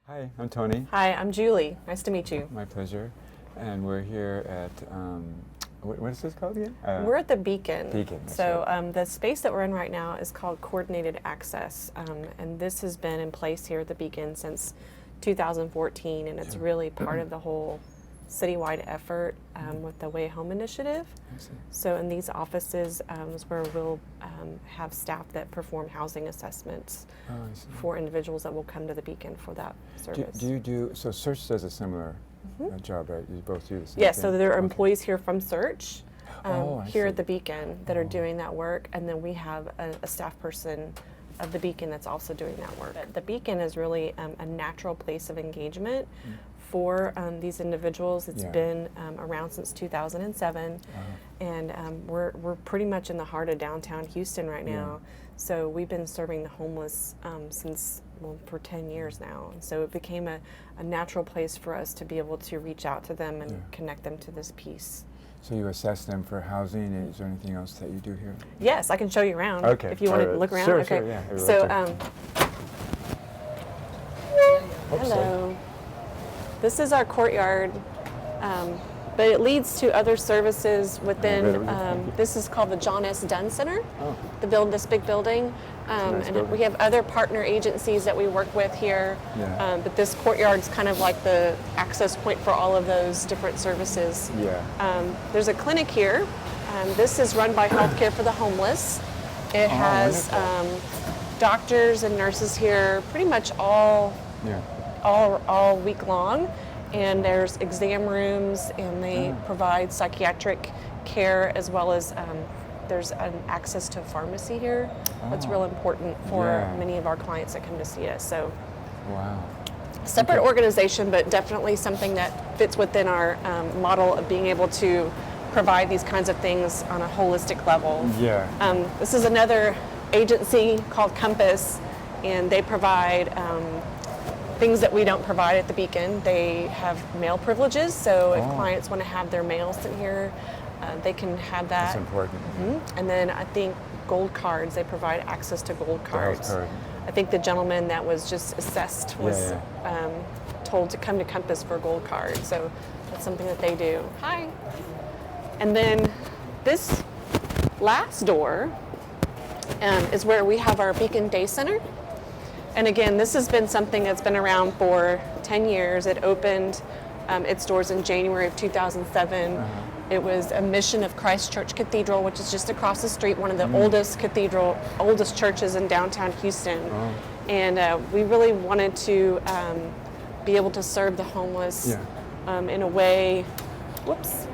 Hi, I'm Tony. Hi, I'm Julie. Nice to meet you. My pleasure. And we're here at, what is this called again? We're at the Beacon. Beacon, that's So right. the space that we're in right now is called Coordinated Access. And this has been in place here at the Beacon since 2014, and it's really part of the whole citywide effort with the Way Home Initiative. I see. So in these offices is where we'll have staff that perform housing assessments Oh, I see. for individuals that will come to the Beacon for that service. Do you do, so Search does a similar job, right? You both do the same Yes, thing? so there are Okay. employees here from Search I here see. at the Beacon that are doing that work, and then we have a staff person of the Beacon that's also doing that work. The Beacon is really a natural place of engagement for these individuals. It's Yeah. been around since 2007, and we're pretty much in the heart of downtown Houston right now. So we've been serving the homeless since, well, for 10 years now. And so it became a natural place for us to be able to reach out to them and connect them to this piece. So you assess them for housing. Is there anything else that you do here? Yes, I can show you around. Okay, If you want to alright. look around. Sure, okay. sure, yeah, I would So, like hello. This is our courtyard, but it leads to other services within. really? Thank you. This is called the John S. Dunn Center. Oh. This big building, nice and building. we have other partner agencies that we work with here. Yeah. But this courtyard's kind of like the access point for all of those different services. Yeah. There's a clinic here. This is run by Healthcare for the Homeless. It has wonderful. doctors and nurses here pretty much all week long, and there's exam rooms, and they provide psychiatric care, as well as there's an access to a pharmacy here. That's real important for many of our clients that come to see us. So Wow. separate organization, but definitely something that fits within our model of being able to provide these kinds of things on a holistic level. Yeah. This is another agency called Compass, and they provide things that we don't provide at the Beacon. They have mail privileges, so if clients want to have their mail sent here, they can have that. That's important. And then I think gold cards, they provide access to gold cards. card. I think the gentleman that was just assessed was told to come to Compass for a gold card, so that's something that they do. Hi. And then this last door is where we have our Beacon Day Center. And again, this has been something that's been around for 10 years. It opened its doors in January of 2007. It was a mission of Christ Church Cathedral, which is just across the street, one of the oldest churches in downtown Houston. And we really wanted to be able to serve the homeless in a way. Whoops,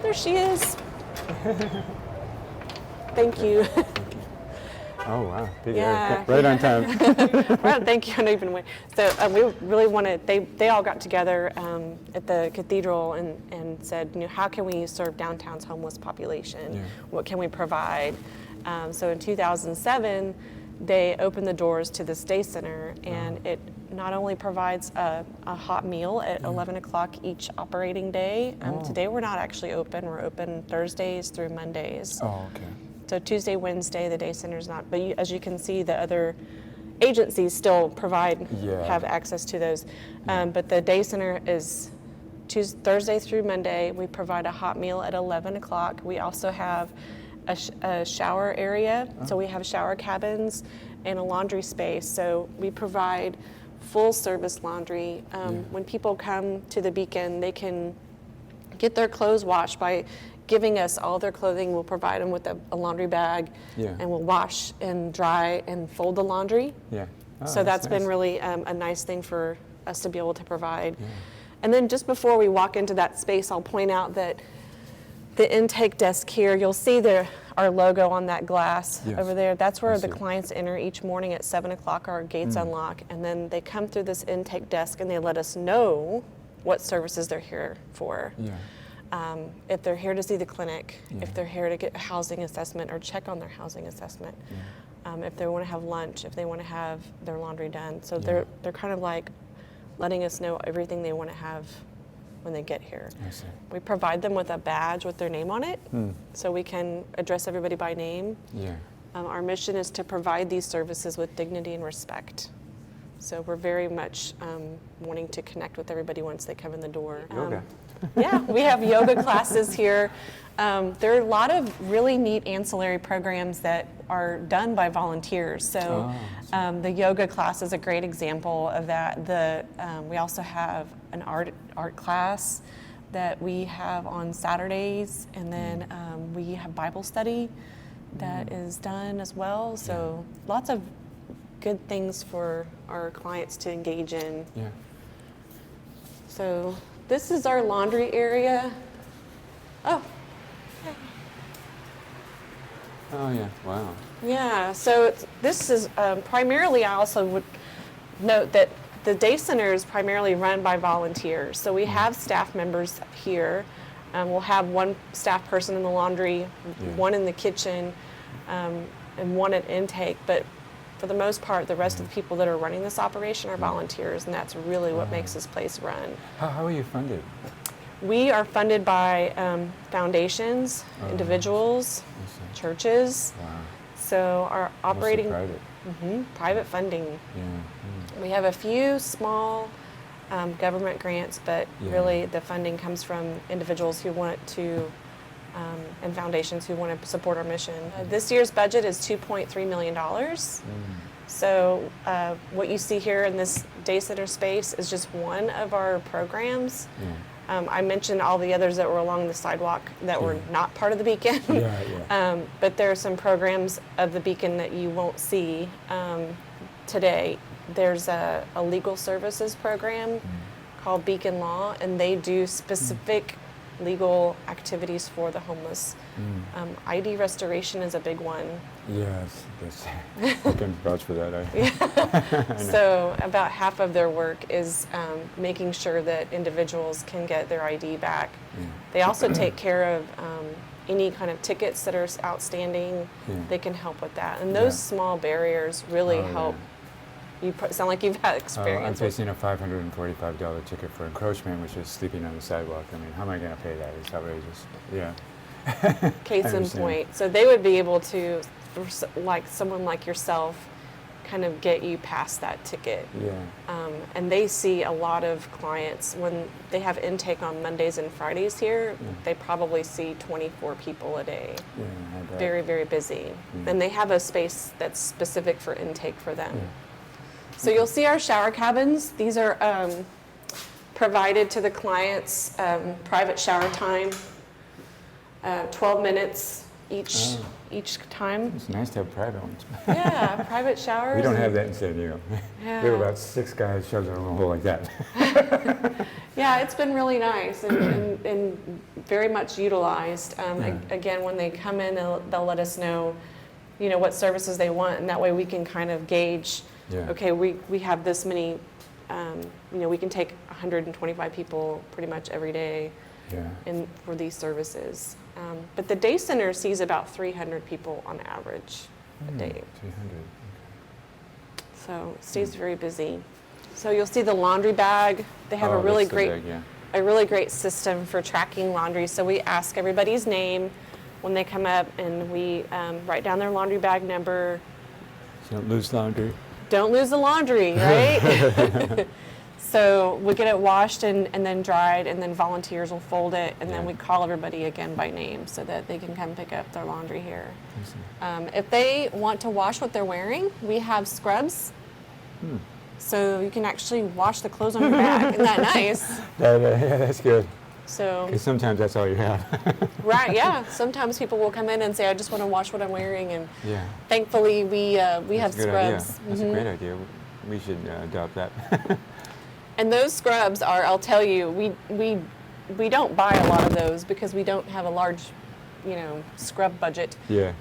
there she is. Thank you. Oh, wow. Big Yeah. area. Right on time. Well, thank you. I don't even wait. So we really wanted. They all got together at the cathedral and said, how can we serve downtown's homeless population? Yeah. What can we provide? So in 2007, they opened the doors to this day center, and it not only provides a hot meal at 11 o'clock each operating day. Today we're not actually open. We're open Thursdays through Mondays. Oh, okay. So Tuesday, Wednesday, the day center's not. But as you can see, the other agencies still have access to those. But the day center is Thursday through Monday. We provide a hot meal at 11 o'clock. We also have a shower area. So we have shower cabins and a laundry space. So we provide full service laundry. When people come to the Beacon, they can get their clothes washed by giving us all their clothing. We'll provide them with a laundry bag, and we'll wash and dry and fold the laundry. Yeah. Oh, So that's been nice. really a nice thing for us to be able to provide. And then just before we walk into that space, I'll point out that the intake desk here, you'll see our logo on that glass over there. That's where the clients enter each morning at 7 o'clock. Our gates unlock, and then they come through this intake desk and they let us know what services they're here for. Yeah. If they're here to see the clinic, if they're here to get a housing assessment or check on their housing assessment, if they want to have lunch, if they want to have their laundry done. So they're kind of like letting us know everything they want to have when they get here. I see. We provide them with a badge with their name on it, so we can address everybody by name. Yeah. Our mission is to provide these services with dignity and respect. So we're very much wanting to connect with everybody once they come in the door. Yoga. Yeah, we have yoga classes here. There are a lot of really neat ancillary programs that are done by volunteers. So the yoga class is a great example of that. We also have an art class that we have on Saturdays, and then we have Bible study that is done as well. So lots of good things for our clients to engage in. Yeah. So this is our laundry area. Oh. Oh yeah. Wow. Yeah, so this is primarily, I also would note that the day center is primarily run by volunteers. So we have staff members here. We'll have one staff person in the laundry, one in the kitchen, and one at intake. But for the most part, the rest of the people that are running this operation are volunteers, and that's really what makes this place run. How are you funded? We are funded by foundations, individuals, churches. Wow. So our operating Mostly private. Private funding. Yeah. We have a few small government grants, but really the funding comes from individuals who want to, and foundations who want to support our mission. This year's budget is $2.3 million. So what you see here in this day center space is just one of our programs. I mentioned all the others that were along the sidewalk that were not part of the beacon. But there are some programs of the beacon that you won't see today. There's a legal services program called Beacon Law, and they do specific legal activities for the homeless. ID restoration is a big one. Yes, I can vouch for that. So about half of their work is making sure that individuals can get their ID back. They also take care of any kind of tickets that are outstanding. They can help with that. And those small barriers really help. You sound like you've had experience. I'm facing a $545 ticket for encroachment, which is sleeping on the sidewalk. I mean, how am I going to pay that? It's outrageous. Yeah. Case in point. So they would be able to, like someone like yourself, kind of get you past that ticket. And they see a lot of clients when they have intake on Mondays and Fridays here. They probably see 24 people a day. I bet. Very, very busy. And they have a space that's specific for intake for them. So you'll see our shower cabins. These are provided to the clients, private shower time, 12 minutes each time. It's nice to have private ones. Yeah, private showers. We don't have that in San Diego. We have about 6 guys shoved in a hole like that. Yeah, it's been really nice and very much utilized. Again, when they come in, they'll let us know, what services they want, and that way we can kind of gauge. Okay, we have this many, we can take 125 people pretty much every day for these services. But the day center sees about 300 people on average a day. 300. So it stays very busy. So you'll see the laundry bag. They have a really great system for tracking laundry. So we ask everybody's name when they come up, and we write down their laundry bag number. So don't lose laundry. Don't lose the laundry, right? So we get it washed and then dried, and then volunteers will fold it, and then we call everybody again by name so that they can come pick up their laundry here. If they want to wash what they're wearing, we have scrubs. So you can actually wash the clothes on your back. Isn't that nice? Yeah, that's good. So, because sometimes that's all you have. Right, yeah. Sometimes people will come in and say, I just want to wash what I'm wearing. And thankfully, we have scrubs. That's a great idea. We should adopt that. And those scrubs are, I'll tell you, we don't buy a lot of those because we don't have a large, scrub budget.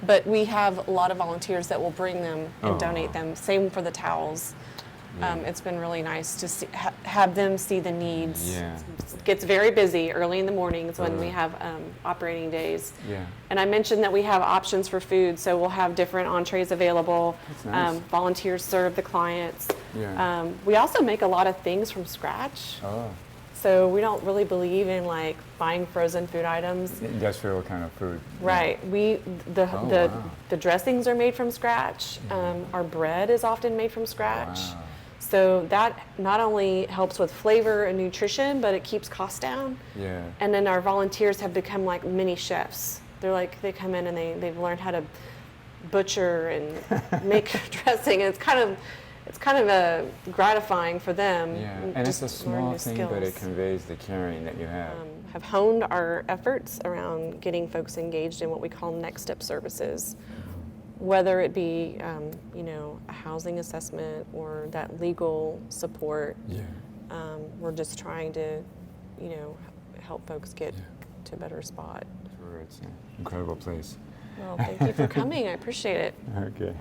But we have a lot of volunteers that will bring them and donate them. Same for the towels. It's been really nice to have them see the needs. It gets very busy early in the mornings when we have operating days. And I mentioned that we have options for food, so we'll have different entrees available. Nice. Volunteers serve the clients. We also make a lot of things from scratch. So we don't really believe in buying frozen food items. Industrial kind of food. Right. The dressings are made from scratch. Our bread is often made from scratch. So that not only helps with flavor and nutrition, but it keeps costs down. Yeah. And then our volunteers have become like mini chefs. They're like, they come in and they've learned how to butcher and make dressing. And it's kind of gratifying for them. Yeah, and it's a just learn small new thing, but it skills. conveys the caring that you have. Have honed our efforts around getting folks engaged in what we call next step services, whether it be a housing assessment or that legal support. Yeah. We're just trying to help folks get to a better spot. It's an incredible place. Well, thank you for coming. I appreciate it. Okay.